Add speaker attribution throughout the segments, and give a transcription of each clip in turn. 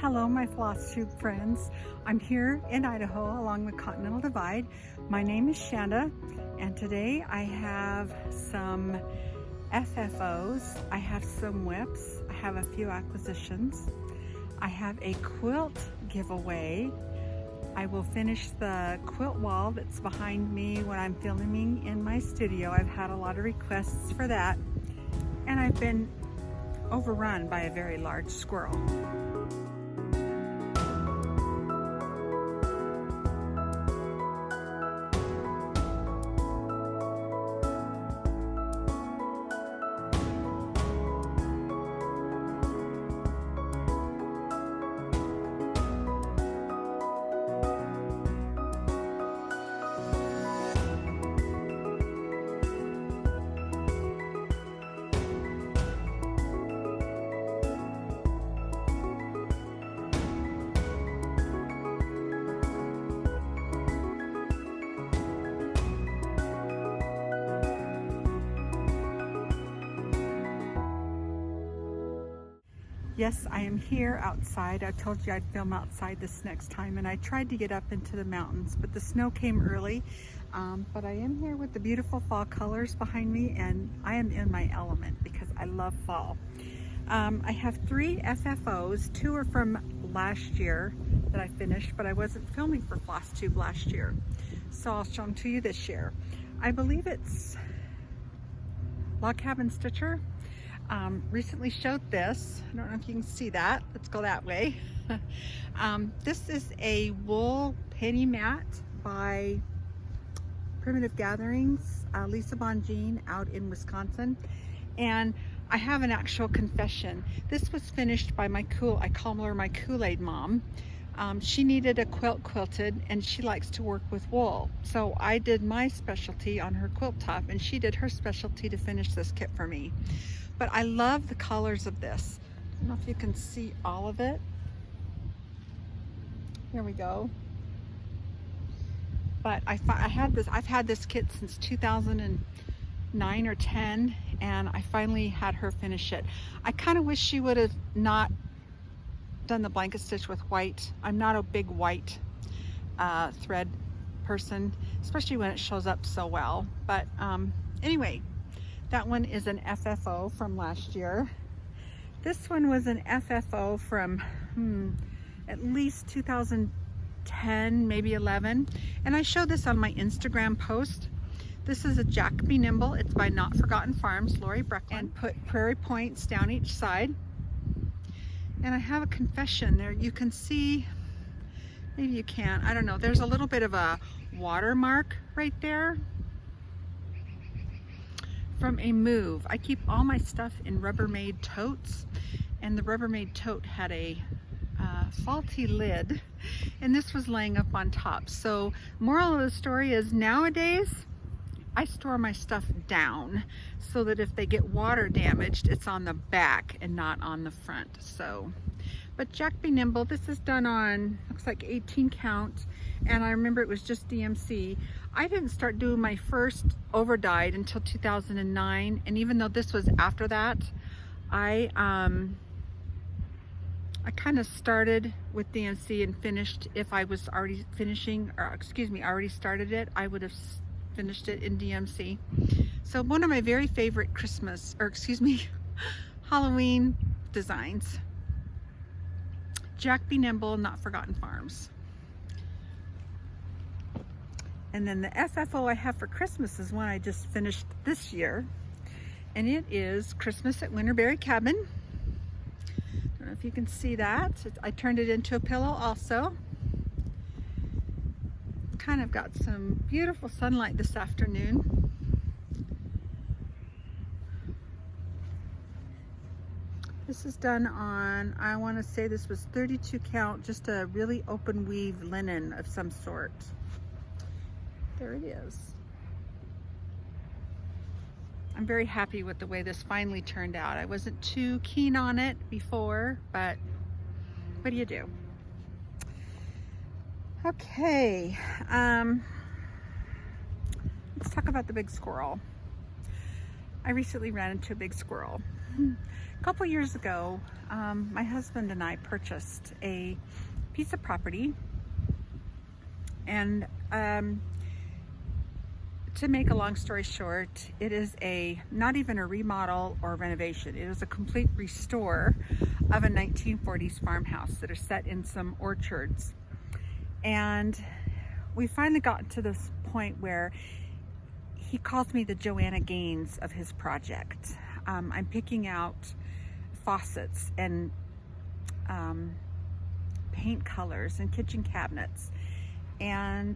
Speaker 1: Hello, my FlossTube friends. I'm here in Idaho along the Continental Divide. My name is Shanda, and today I have some FFOs. I have some whips. I have a few acquisitions. I have a quilt giveaway. I will finish the quilt wall that's behind me when I'm filming in my studio. I've had a lot of requests for that, and I've been overrun by a very large squirrel. Yes, I am here outside. I told you I'd film outside this next time, and I tried to get up into the mountains, but the snow came early. But I am here with the beautiful fall colors behind me, and I am in my element because I love fall. I have 3 FFOs. 2 are from last year that I finished, but I wasn't filming for FlossTube last year. So I'll show them to you this year. I believe it's Log Cabin Stitcher. Recently showed this. I don't know if you can see that. Let's go that way. This is a wool penny mat by Primitive Gatherings, Lisa Bonjean out in Wisconsin. And I have an actual confession. This was finished by my I call her my Kool-Aid mom. She needed a quilt quilted, and she likes to work with wool. So I did my specialty on her quilt top, and she did her specialty to finish this kit for me. But I love the colors of this. I don't know if you can see all of it. Here we go. But I've had this kit since 2009 or 10, and I finally had her finish it. I kind of wish she would have not done the blanket stitch with white. I'm not a big white thread person, especially when it shows up so well. But anyway, that one is an FFO from last year. This one was an FFO from at least 2010, maybe 11. And I showed this on my Instagram post. This is a Jack Be Nimble. It's by Not Forgotten Farms, Lori Brecklin. And put prairie points down each side. And I have a confession there. You can see, maybe you can't, I don't know. There's a little bit of a watermark right there from a move. I keep all my stuff in Rubbermaid totes, and the Rubbermaid tote had a faulty lid, and this was laying up on top. So moral of the story is, nowadays I store my stuff down so that if they get water damaged, it's on the back and not on the front. So, but Jack Be Nimble, this is done on, looks like 18 count, and I remember it was just DMC. I didn't start doing my first over dyed until 2009, and even though this was after that, I kind of started with DMC and finished. If I was already finishing, or excuse me, already started it, I would have finished it in DMC. So one of my very favorite Christmas, or excuse me, Halloween designs. Jack Be Nimble, Not Forgotten Farms. And then the FFO I have for Christmas is one I just finished this year, and it is Christmas at Winterberry Cabin. I don't know if you can see that. I turned it into a pillow also. Kind of got some beautiful sunlight this afternoon. This is done on, I want to say this was 32 count, just a really open weave linen of some sort. There it is. I'm very happy with the way this finally turned out. I wasn't too keen on it before, but what do you do? Okay, let's talk about the big squirrel. I recently ran into a big squirrel. A couple years ago, my husband and I purchased a piece of property, and to make a long story short, it is not even a remodel or renovation. It is a complete restore of a 1940s farmhouse that are set in some orchards. And we finally got to this point where he calls me the Joanna Gaines of his project. I'm picking out faucets and paint colors and kitchen cabinets and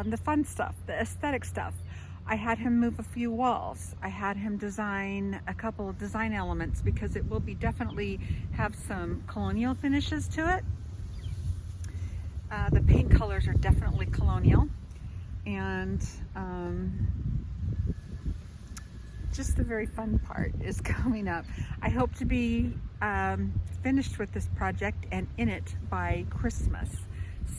Speaker 1: the fun stuff, the aesthetic stuff. I had him move a few walls. I had him design a couple of design elements because it will be definitely have some colonial finishes to it. The paint colors are definitely colonial, and just the very fun part is coming up. I hope to be finished with this project and in it by Christmas.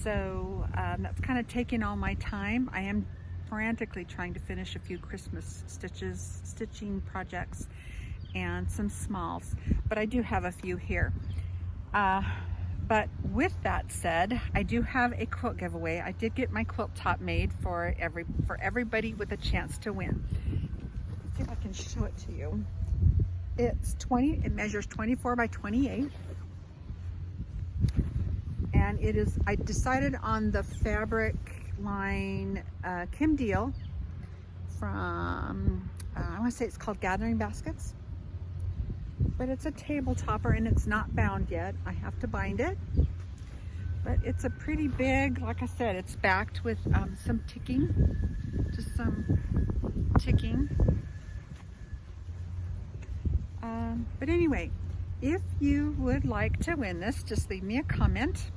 Speaker 1: So that's kind of taking all my time. I am frantically trying to finish a few Christmas stitching projects and some smalls, but I do have a few here. But with that said, I do have a quilt giveaway. I did get my quilt top made for everybody with a chance to win. Let's see if I can show it to you. It measures 24 by 28. And it is, I decided on the fabric line Kim Deal from, I want to say it's called Gathering Baskets. But it's a table topper and it's not bound yet. I have to bind it. But it's a pretty big, like I said, it's backed with some ticking, just some ticking. But anyway, if you would like to win this, just leave me a comment.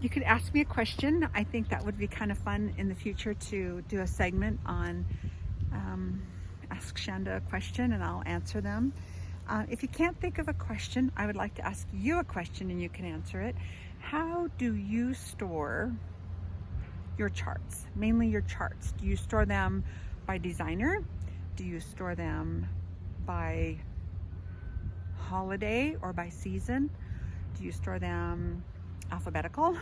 Speaker 1: You could ask me a question. I think that would be kind of fun in the future to do a segment on Ask Shanda a question and I'll answer them. If you can't think of a question, I would like to ask you a question and you can answer it. How do you store your charts? Mainly your charts. Do you store them by designer? Do you store them by holiday or by season? Do you store them alphabetical?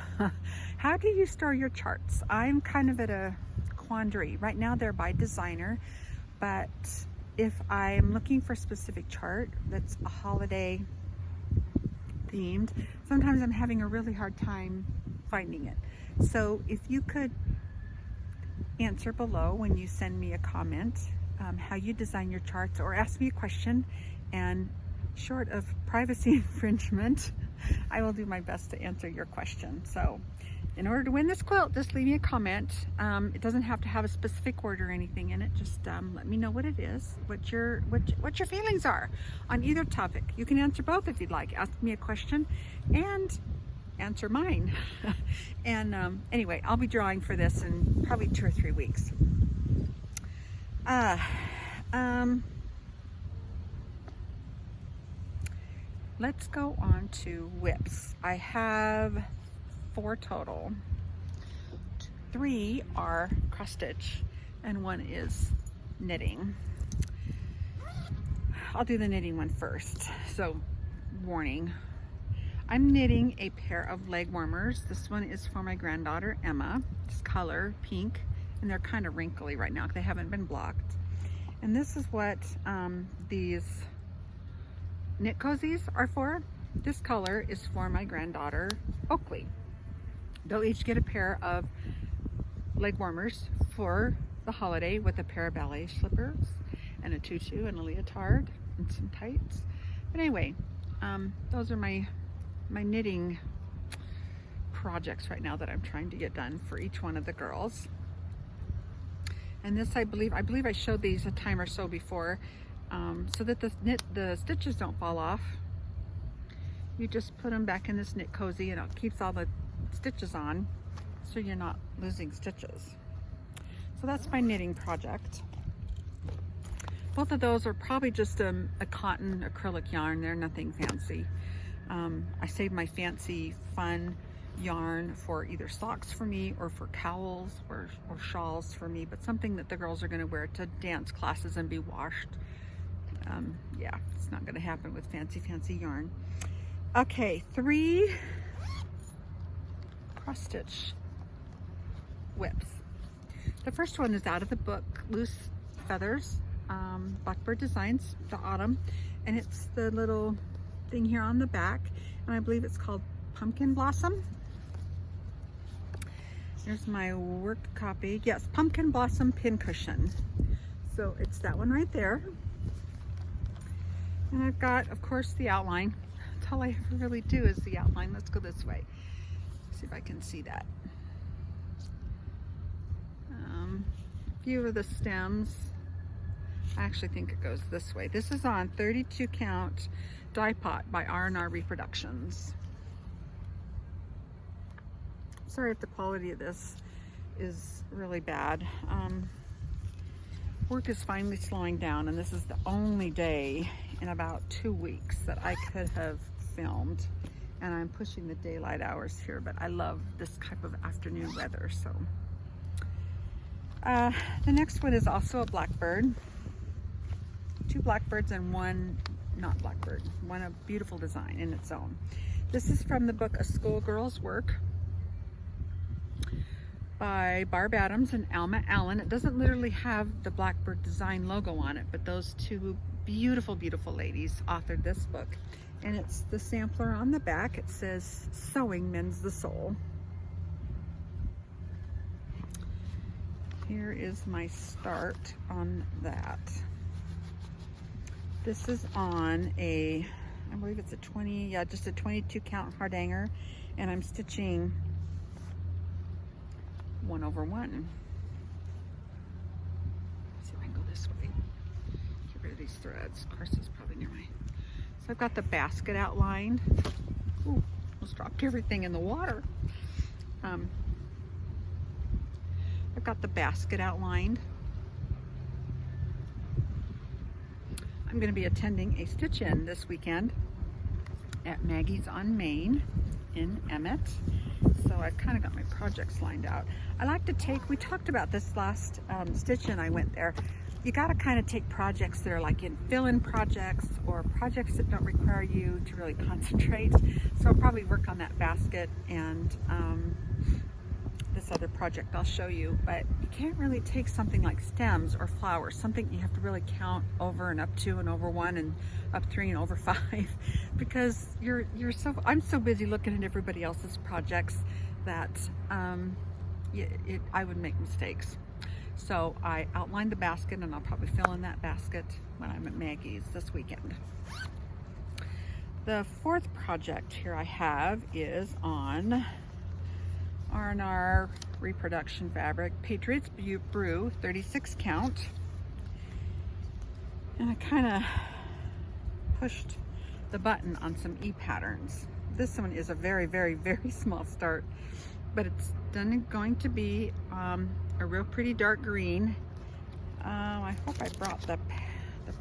Speaker 1: How do you store your charts? I'm kind of at a quandary. Right now they're by designer, but if I'm looking for a specific chart that's a holiday themed, sometimes I'm having a really hard time finding it. So if you could answer below when you send me a comment how you design your charts, or ask me a question, and short of privacy infringement, I will do my best to answer your question. So in order to win this quilt, just leave me a comment. It doesn't have to have a specific word or anything in it. Just let me know what it is, what your feelings are on either topic. You can answer both if you'd like. Ask me a question and answer mine. And anyway, I'll be drawing for this in probably 2 or 3 weeks. Let's go on to whips. I have 4 total. 3 are cross stitch and 1 is knitting. I'll do the knitting one first. So, warning. I'm knitting a pair of leg warmers. This one is for my granddaughter Emma. It's color pink, and they're kind of wrinkly right now. They haven't been blocked. And this is what these knit cozies are for. This color is for my granddaughter Oakley. They'll each get a pair of leg warmers for the holiday with a pair of ballet slippers and a tutu and a leotard and some tights. But anyway, those are my knitting projects right now that I'm trying to get done for each one of the girls. And this, I believe I showed these a time or so before, so that the stitches don't fall off. You just put them back in this knit cozy and it keeps all the stitches on, so you're not losing stitches. So that's my knitting project. Both of those are probably just a cotton acrylic yarn. They're nothing fancy. I saved my fancy fun yarn for either socks for me or for cowls or shawls for me, but something that the girls are going to wear to dance classes and be washed Yeah, it's not going to happen with fancy yarn. Okay, 3 cross stitch whips. The first one is out of the book, Loose Feathers, Blackbird Designs, the Autumn, and it's the little thing here on the back, and I believe it's called Pumpkin Blossom. Here's my work copy. Yes, Pumpkin Blossom Pincushion. So it's that one right there. And I've got, of course, the outline. That's all I ever really do is the outline. Let's go this way. See if I can see that. A few of the stems. I actually think it goes this way. This is on 32 count die pot by R&R Reproductions. Sorry if the quality of this is really bad. Work is finally slowing down, and this is the only day in about 2 weeks that I could have filmed, and I'm pushing the daylight hours here, but I love this type of afternoon weather. So the next one is also a blackbird. 2 blackbirds and 1 not blackbird. One a beautiful design in its own. This is from the book A Schoolgirl's Work by Barb Adams and Alma Allen. It doesn't literally have the blackbird design logo on it, but those 2 beautiful ladies authored this book, and it's the sampler on the back. It says "Sewing Mends the Soul." Here is my start on that. This is on a, I believe it's a 20, yeah, just a 22 count hardanger, and I'm stitching 1/1. Let's see if I can go this way. Get rid of these threads. Of course, it's probably near my. So I've got the basket outlined. Ooh, almost dropped everything in the water. I've got the basket outlined. I'm going to be attending a stitch-in this weekend at Maggie's on Main in Emmett. So I've kind of got my projects lined out. I like to take, we talked about this last stitch-in I went there. You got to kind of take projects that are like in fill-in projects or projects that don't require you to really concentrate. So I'll probably work on that basket and this other project I'll show you, but you can't really take something like stems or flowers, something you have to really count over and up 2 and over 1 and up 3 and over 5, because I'm so busy looking at everybody else's projects that I would make mistakes. So I outlined the basket, and I'll probably fill in that basket when I'm at Maggie's this weekend. The 4th project here I have is on R&R Reproduction Fabric, Patriots Brew 36 count. And I kind of pushed the button on some E-patterns. This one is a very small start, but it's going to be a real pretty dark green. I hope I brought the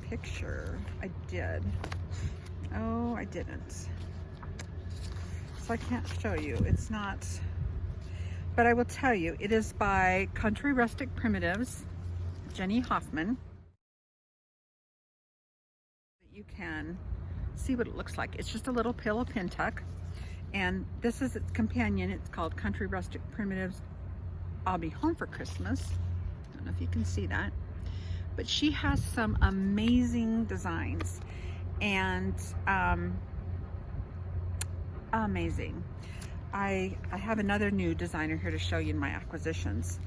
Speaker 1: picture. I did. Oh, I didn't. So I can't show you. It's not, but I will tell you, it is by Country Rustic Primitives, Jenny Hoffman. You can see what it looks like. It's just a little pillow pin tuck, and this is its companion. It's called Country Rustic Primitives I'll Be Home for Christmas. I don't know if you can see that, but she has some amazing designs, and amazing. I have another new designer here to show you in my acquisitions,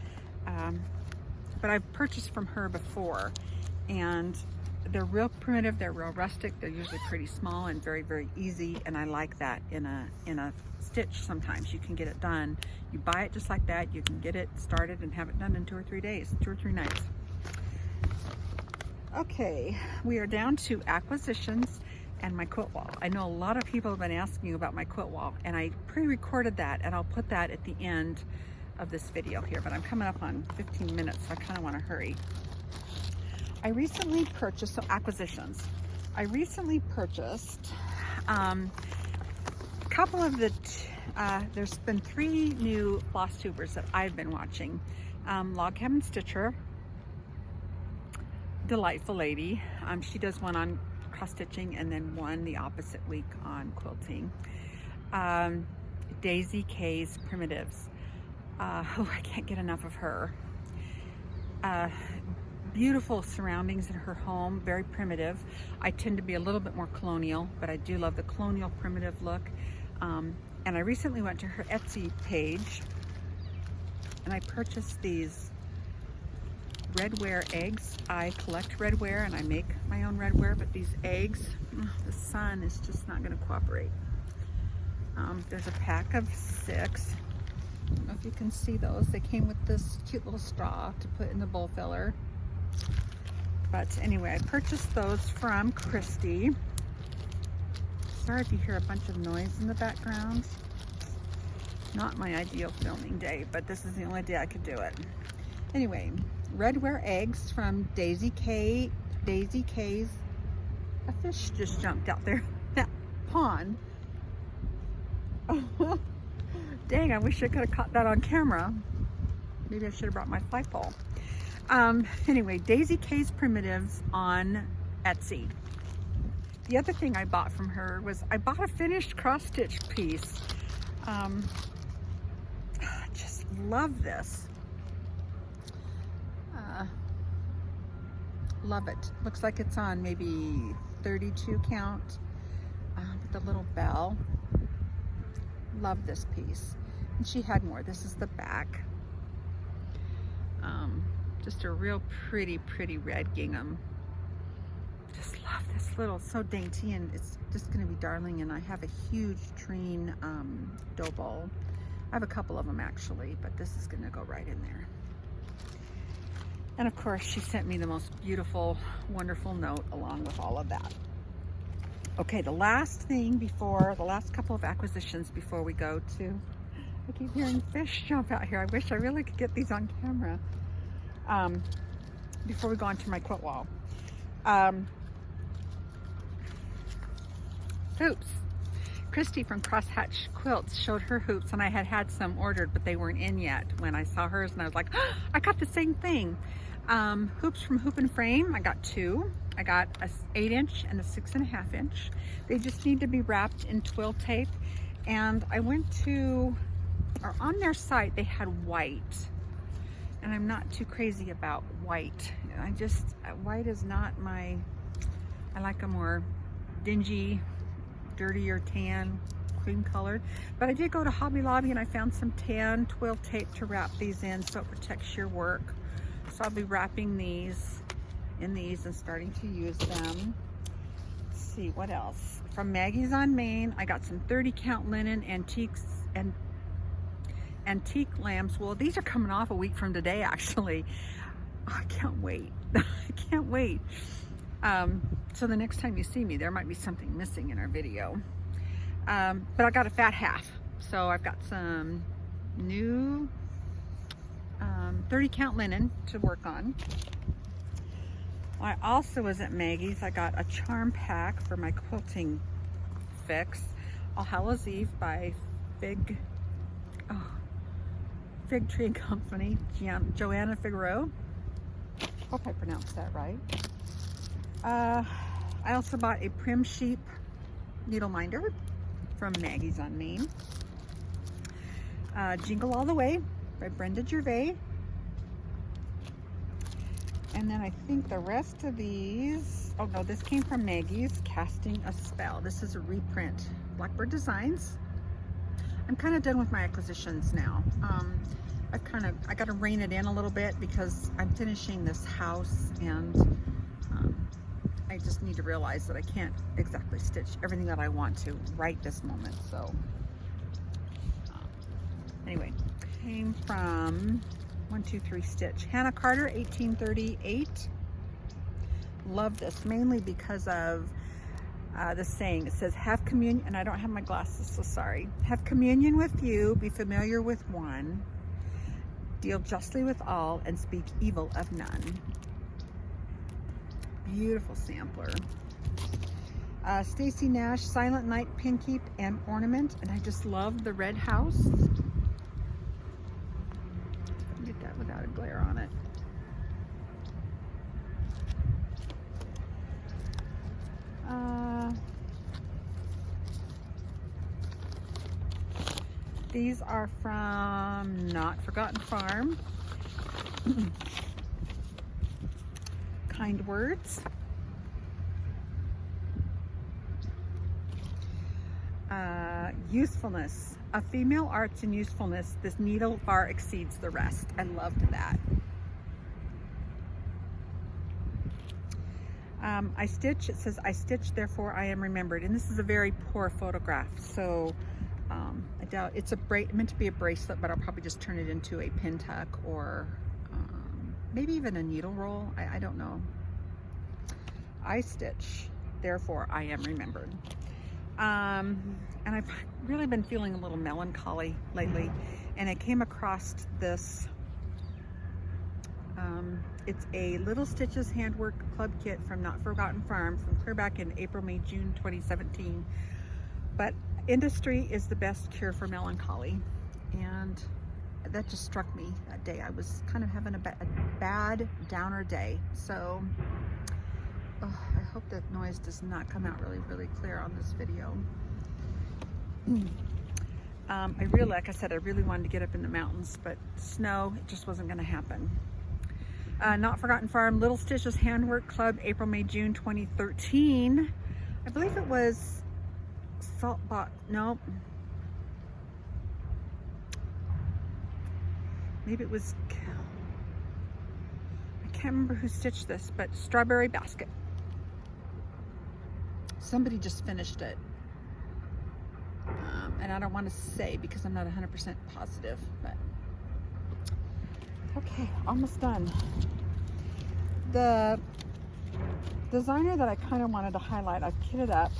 Speaker 1: but I've purchased from her before, and they're real primitive, they're real rustic, they're usually pretty small and very easy, and I like that in a stitch. Sometimes you can get it done. You buy it just like that, you can get it started and have it done in 2 or 3 days, 2 or 3 nights. Okay, we are down to acquisitions and my quilt wall. I know a lot of people have been asking you about my quilt wall, and I pre-recorded that, and I'll put that at the end of this video here, but I'm coming up on 15 minutes, so I kind of want to hurry. I recently purchased, so acquisitions. I recently purchased a couple of the, there's been 3 new FlossTubers that I've been watching. Log Cabin Stitcher, delightful lady. She does one on cross stitching and then one the opposite week on quilting. DAISYKAYSPRIMITIVES. Oh, I can't get enough of her. Beautiful surroundings in her home, very primitive. I tend to be a little bit more colonial, but I do love the colonial primitive look. And I recently went to her Etsy page and I purchased these redware eggs. I collect redware and I make my own redware, but these eggs, the sun is just not going to cooperate. There's a pack of 6. I don't know if you can see those. They came with this cute little straw to put in the bowl filler. But anyway, I purchased those from Christy. Sorry if you hear a bunch of noise in the background. Not my ideal filming day, but this is the only day I could do it. Anyway, redware eggs from DAISYKAYS. A fish just jumped out there. That pond. Dang, I wish I could have caught that on camera. Maybe I should have brought my fly pole. Anyway, DAISYKAYSPRIMITIVES on Etsy. The other thing I bought from her was I bought a finished cross-stitch piece. Just love this. Love it. Looks like it's on maybe 32 count with the little bell. Love this piece. And she had more. This is the back. Just a real pretty red gingham. Just love this little, so dainty, and it's just going to be darling. And I have a huge treen dough bowl. I have a couple of them actually, but this is going to go right in there. And of course, she sent me the most beautiful, wonderful note along with all of that. Okay, the last thing before, the last couple of acquisitions before we go to, I keep hearing fish jump out here. I wish I really could get these on camera. Before we go on to my quilt wall. Hoops. Christy from Crosshatch Quilts showed her hoops, and I had some ordered, but they weren't in yet when I saw hers, and I was like, oh, I got the same thing. Hoops from Hoop and Frame, I got 2. I got a 8-inch and a 6.5 inch. They just need to be wrapped in twill tape. And I went to, or on their site, they had white. And I'm not too crazy about white. White is not my, I like a more dingy, dirtier tan, cream colored. But I did go to Hobby Lobby and I found some tan twill tape to wrap these in so it protects your work. So I'll be wrapping these in these and starting to use them. Let's see, what else? From Maggie's on Main, I got some 30 count linen antiques and antique lambs. Well, these are coming off a week from today, actually. Oh, I can't wait. I can't wait. So the next time you see me, there might be something missing in our video. But I got a fat half. So I've got some new 30 count linen to work on. I also was at Maggie's. I got a charm pack for my quilting fix. All Hallows Eve by Fig Tree and Company, Joanna Figueroa. Hope I pronounced that right. I also bought a Prim Sheep needle minder from Maggie's on Main. Jingle All the Way by Brenda Gervais. And then I think the rest of these, oh no, this came from Maggie's, Casting a Spell. This is a reprint, Blackbird Designs. I'm kind of done with my acquisitions now. I got to rein it in a little bit because I'm finishing this house, and I just need to realize that I can't exactly stitch everything that I want to right this moment. So anyway, came from 123 Stitch. Hannah Carter, 1838. Love this, mainly because of the saying. It says, have communion, and I don't have my glasses, so sorry. Have communion with few, be familiar with one, deal justly with all, and speak evil of none. Beautiful sampler. Stacy Nash, Silent Night Pin Keep and Ornament, and I just love the red house. Get that without a glare on it. These are from Not Forgotten Farm. Kind Words. Usefulness. A female arts and usefulness, this needle far exceeds the rest. I loved that. I stitch, it says I stitch, therefore I am remembered. And this is a very poor photograph, so I doubt it's meant to be a bracelet, but I'll probably just turn it into a pin tuck or maybe even a needle roll. I don't know. I stitch, therefore I am remembered. And I've really been feeling a little melancholy lately, and I came across this. It's a Little Stitches Handwork Club Kit from Not Forgotten Farm from clear back in April, May, June 2017. But industry is the best cure for melancholy, and that just struck me that day. I was kind of having a bad downer day, so I hope that noise does not come out really clear on this video. Like I said, I really wanted to get up in the mountains, but snow, it just wasn't going to happen. Not Forgotten Farm, Little Stitches Handwork Club, April, May, June 2013. I believe it was nope. Maybe it was, I can't remember who stitched this, but Strawberry Basket. Somebody just finished it. And I don't want to say because I'm not 100% positive, but okay, almost done. The designer that I kind of wanted to highlight, I've kitted up.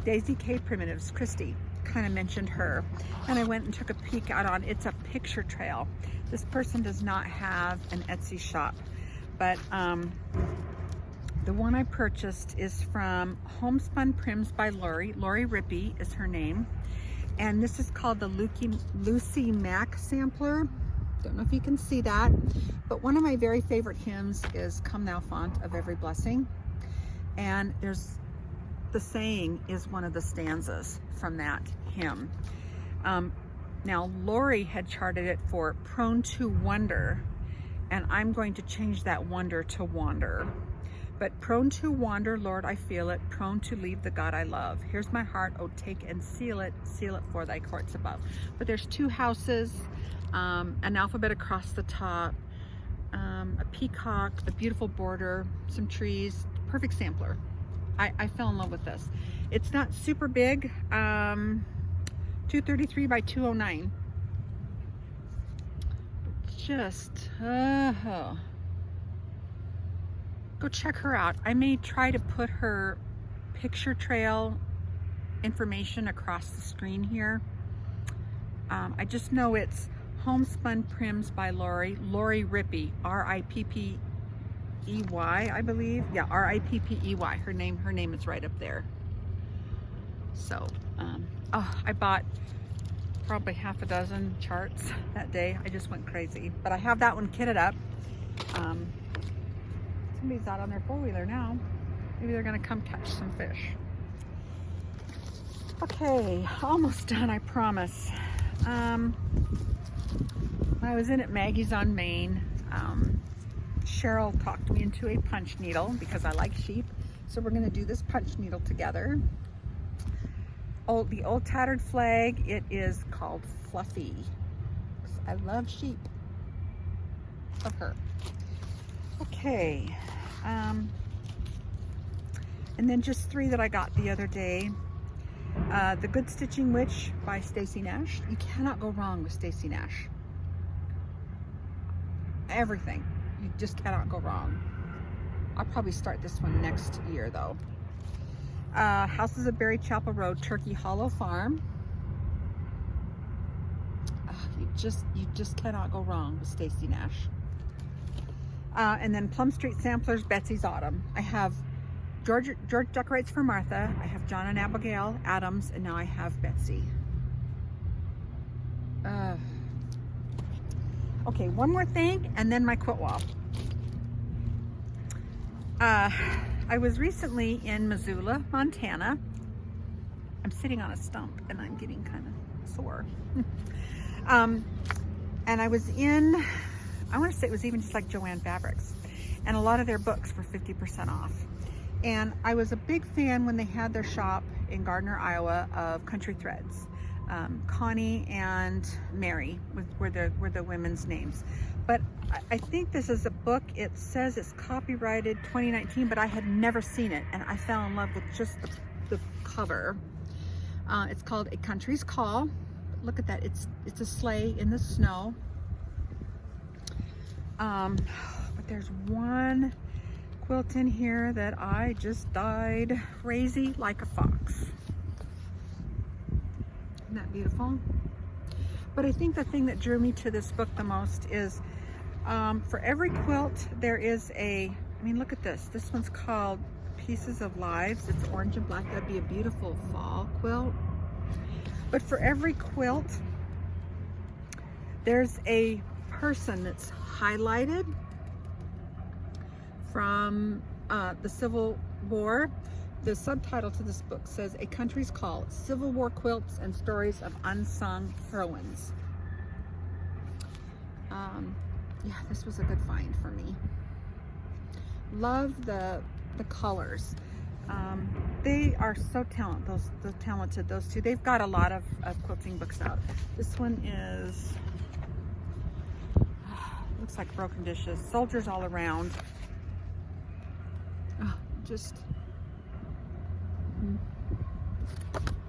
Speaker 1: DAISYKAYSPRIMITIVES, Christy, kind of mentioned her, and I went and took a peek out on It's a Picture Trail. This person does not have an Etsy shop, but the one I purchased is from Homespun Prims by Lori. Lori Rippey is her name. And this is called the Lucy Mack sampler. Don't know if you can see that, but one of my very favorite hymns is Come Thou Font of Every Blessing. And there's the saying is one of the stanzas from that hymn. Now Lori had charted it for prone to wonder, and I'm going to change that wonder to wander. But prone to wander, Lord, I feel it, prone to leave the God I love. Here's my heart, oh take and seal it for thy courts above. But there's two houses, an alphabet across the top, a peacock, a beautiful border, some trees, perfect sampler. I fell in love with this. It's not super big, 233 by 209. Just, go check her out. I may try to put her picture trail information across the screen here. I just know it's Homespun Prims by Lori Rippey, R-I-P-P-E-Y, I believe. Yeah, R-I-P-P-E-Y. Her name is right up there. So, I bought probably half a dozen charts that day. I just went crazy. But I have that one kitted up. Somebody's out on their four-wheeler now. Maybe they're gonna come catch some fish. Okay, almost done, I promise. When I was in at Maggie's on Main, Cheryl talked me into a punch needle because I like sheep. So we're gonna do this punch needle together. The old tattered flag, it is called Fluffy. I love sheep. Love her. Okay, and then just three that I got the other day. The Good Stitching Witch by Stacy Nash. You cannot go wrong with Stacy Nash. Everything. You just cannot go wrong. I'll probably start this one next year though. Houses of Berry Chapel Road, Turkey Hollow Farm. You just cannot go wrong with Stacy Nash. And then Plum Street Samplers, Betsy's Autumn. I have George Decorates for Martha. I have John and Abigail Adams, and now I have Betsy. Okay, one more thing, and then my quilt wall. I was recently in Missoula, Montana. I'm sitting on a stump and I'm getting kind of sore. And I was in, I want to say it was even just like Joann Fabrics, and a lot of their books were 50% off. And I was a big fan when they had their shop in Gardner, Iowa, of Country Threads. Connie and Mary were the women's names. But I think this is a book, it says it's copyrighted 2019, but I had never seen it, and I fell in love with just the cover. It's called A Country's Call. Look at that, it's a sleigh in the snow. But there's one quilt in here that I just died crazy like a fox. Isn't that beautiful? But I think the thing that drew me to this book the most is for every quilt there is a, I mean, look at this. This one's called Pieces of Lives. It's orange and black. That'd be a beautiful fall quilt. But for every quilt, there's a person that's highlighted from the Civil War. The subtitle to this book says A Country's Call, Civil War Quilts and Stories of Unsung Heroines. Yeah, this was a good find for me. Love the colors. They are so talented, those two. They've got a lot of quilting books out. This one is, looks like Broken Dishes, Soldiers All Around. Oh, just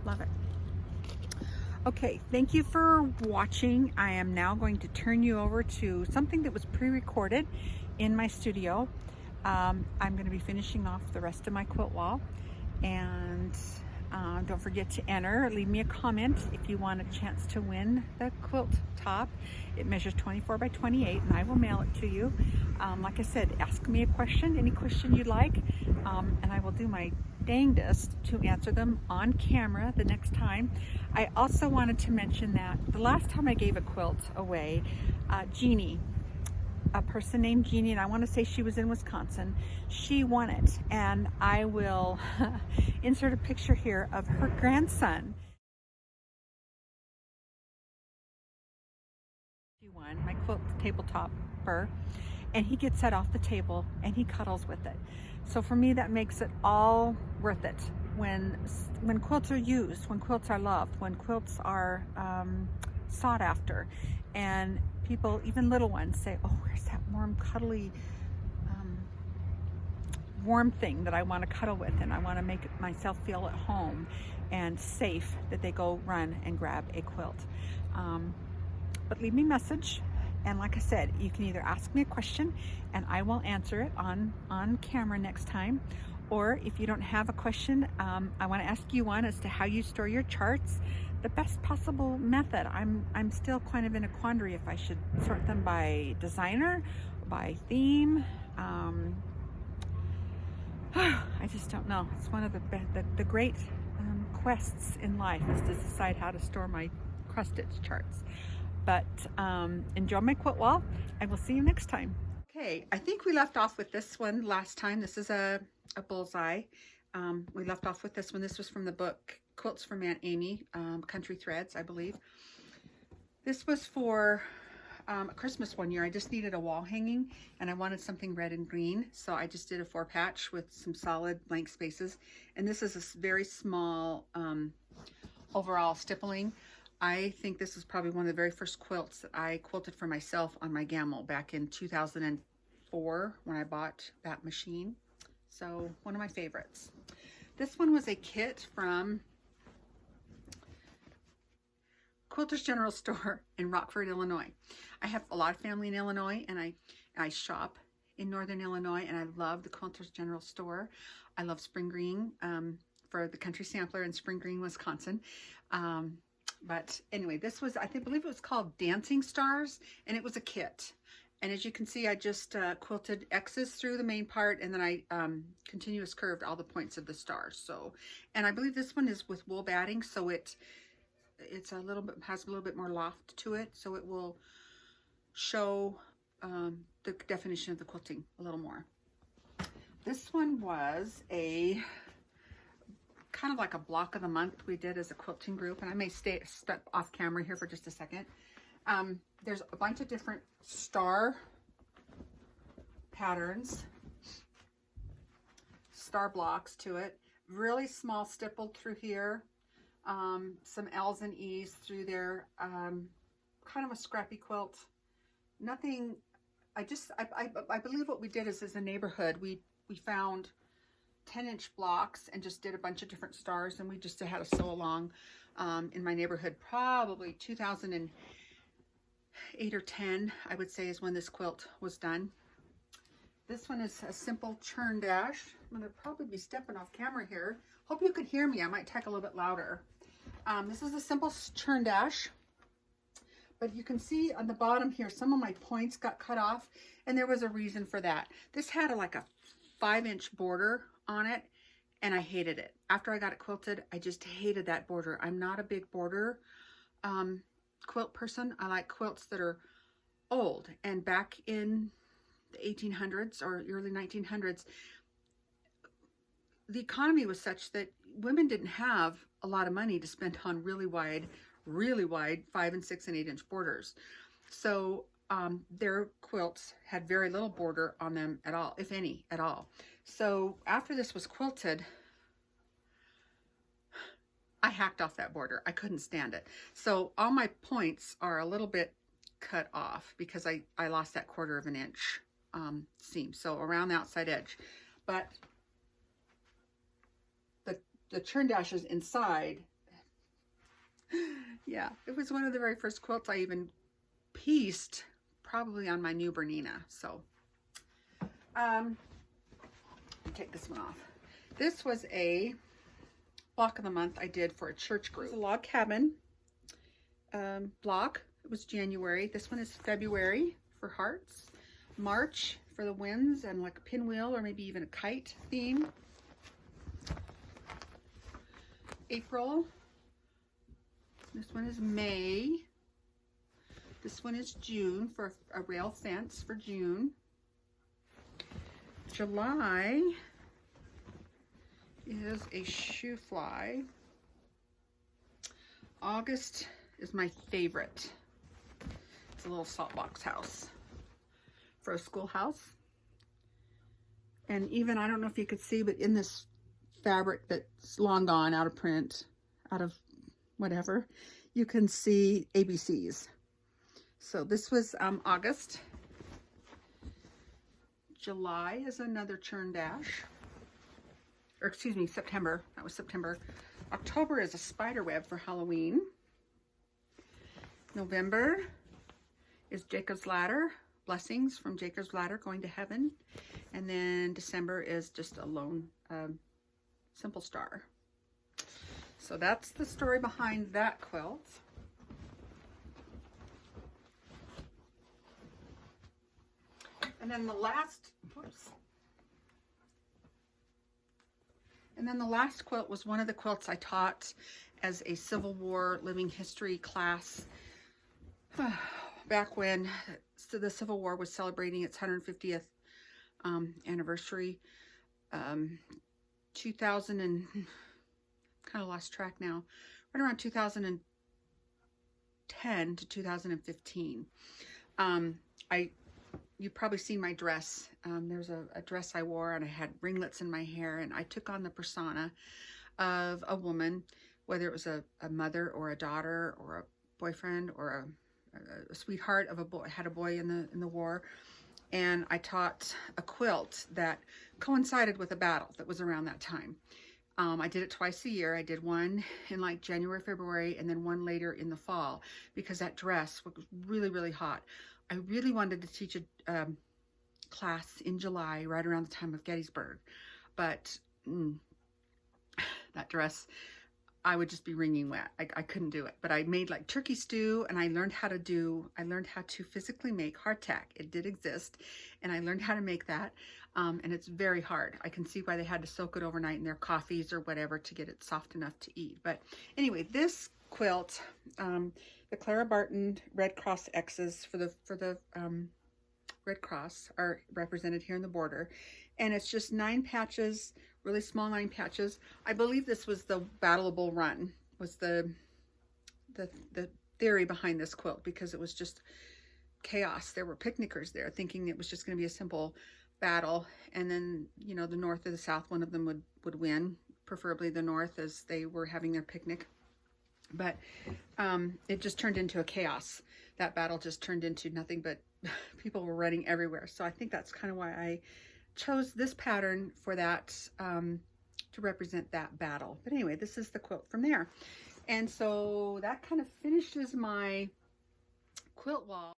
Speaker 1: love it. Okay, thank you for watching. I am now going to turn you over to something that was pre-recorded in my studio. I'm going to be finishing off the rest of my quilt wall, and don't forget to enter. Leave me a comment if you want a chance to win the quilt top. It measures 24 by 28, and I will mail it to you. Like I said, ask me a question, any question you like, and I will do my dangest to answer them on camera the next time. I also wanted to mention that the last time I gave a quilt away, Jeannie, a person named Jeannie, and I want to say she was in Wisconsin, she won it, and I will insert a picture here of her grandson. She won my quilt tabletopper, and he gets that off the table and he cuddles with it. So for me, that makes it all worth it. When quilts are used, when quilts are loved, when quilts are sought after, and people, even little ones, say, oh, where's that warm, cuddly, warm thing that I want to cuddle with, and I want to make myself feel at home and safe, that they go run and grab a quilt. But leave me a message, and like I said, you can either ask me a question and I will answer it on camera next time, or if you don't have a question, I want to ask you one as to how you store your charts, the best possible method. I'm still kind of in a quandary if I should sort them by designer, by theme. I just don't know. It's one of the great quests in life, is to decide how to store my cross stitch charts. But enjoy my quilt wall. I will see you next time. Okay, I think we left off with this one last time. This is a bullseye. We left off with this one. This was from the book Quilts from Aunt Amy, Country Threads, I believe. This was for Christmas one year. I just needed a wall hanging, and I wanted something red and green, so I just did a 4-patch with some solid blank spaces. And this is a very small overall stippling. I think this is probably one of the very first quilts that I quilted for myself on my Gamel back in 2004 when I bought that machine. So one of my favorites. This one was a kit from Quilters General Store in Rockford, Illinois. I have a lot of family in Illinois, and I shop in Northern Illinois, and I love the Quilters General Store. I love Spring Green for the Country Sampler in Spring Green, Wisconsin. But anyway, this was, I believe it was called Dancing Stars, and it was a kit. And as you can see, I just quilted X's through the main part, and then I continuous curved all the points of the stars. So, and I believe this one is with wool batting, so it's a little bit, has a little bit more loft to it, so it will show the definition of the quilting a little more. This one was a kind of like a block of the month we did as a quilting group, and I may step off camera here for just a second. There's a bunch of different star patterns, star blocks to it, really small stippled through here, some L's and E's through there, kind of a scrappy quilt. Nothing, I believe what we did is as a neighborhood, we found 10-inch blocks and just did a bunch of different stars, and we just had to sew along in my neighborhood. Probably 2008 or 10, I would say, is when this quilt was done. This one is a simple churn dash. I'm going to probably be stepping off camera here. Hope you can hear me. I might talk a little bit louder. This is a simple churn dash, but you can see on the bottom here, some of my points got cut off, and there was a reason for that. This had like a 5-inch border on it, and I hated it. After I got it quilted, I just hated that border. I'm not a big border quilt person. I like quilts that are old, and back in the 1800s or early 1900s, the economy was such that women didn't have a lot of money to spend on really wide 5 and 6 and 8-inch borders. So their quilts had very little border on them at all, if any at all. So after this was quilted, I hacked off that border. I couldn't stand it. So all my points are a little bit cut off because I lost that 1/4 of an inch seam, so around the outside edge. But the churn dashes inside, yeah, it was one of the very first quilts I even pieced, probably on my new Bernina. So take this one off. This was a block of the month I did for a church group. It was a log cabin block. It was January. This one is February for hearts, March for the winds and like a pinwheel or maybe even a kite theme, April. This one is May. This one is June for a rail fence for June. July is a shoe fly. August is my favorite. It's a little salt box house for a schoolhouse. And even, I don't know if you could see, but in this fabric that's long gone, out of print, out of whatever, you can see ABCs. So this was August. July is another churn dash. Or excuse me, September. That was September. October is a spider web for Halloween. November is Jacob's Ladder. Blessings from Jacob's Ladder going to heaven. And then December is just a lone simple star. So that's the story behind that quilt. And then the last, quilt was one of the quilts I taught as a Civil War living history class back when the Civil War was celebrating its 150th anniversary. 2000 and kind of lost track now, right around 2010 to 2015. You've probably seen my dress. There's a dress I wore and I had ringlets in my hair, and I took on the persona of a woman, whether it was a mother or a daughter or a boyfriend or a sweetheart of a boy, had a boy in the war. And I taught a quilt that coincided with a battle that was around that time. I did it twice a year. I did one in like January, February, and then one later in the fall because that dress was really, really hot. I really wanted to teach a class in July, right around the time of Gettysburg, but that dress, I would just be wringing wet. I couldn't do it. But I made like turkey stew, and I learned how to physically make hardtack. It did exist, and I learned how to make that. And it's very hard. I can see why they had to soak it overnight in their coffees or whatever to get it soft enough to eat. But anyway, this quilt, the Clara Barton Red Cross X's for the Red Cross are represented here in the border. and it's just 9 patches, really small 9 patches. I believe this was the battleable run, was the theory behind this quilt, because it was just chaos. There were picnickers there thinking it was just going to be a simple battle, and then, you know, the north or the south, one of them would win, preferably the north, as they were having their picnic. But it just turned into a chaos. That battle just turned into nothing but people were running everywhere. So I think that's kind of why I chose this pattern for that, to represent that battle. But anyway, this is the quilt from there. And so that kind of finishes my quilt wall.